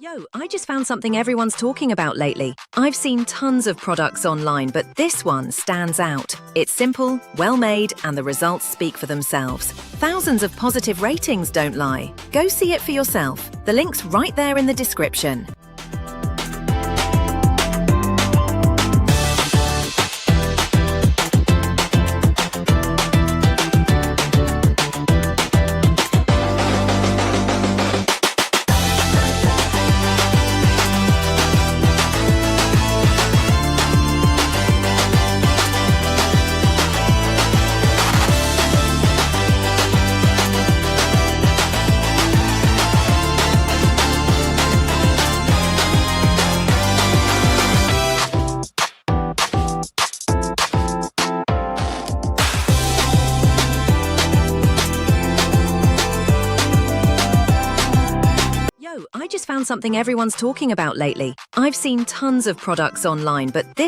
Yo, I just found something everyone's talking about lately. I've seen tons of products online, but this one stands out. It's simple, well-made, and the results speak for themselves. Thousands of positive ratings don't lie. Go see it for yourself. The link's right there in the description. I just found something everyone's talking about lately. I've seen tons of products online, but this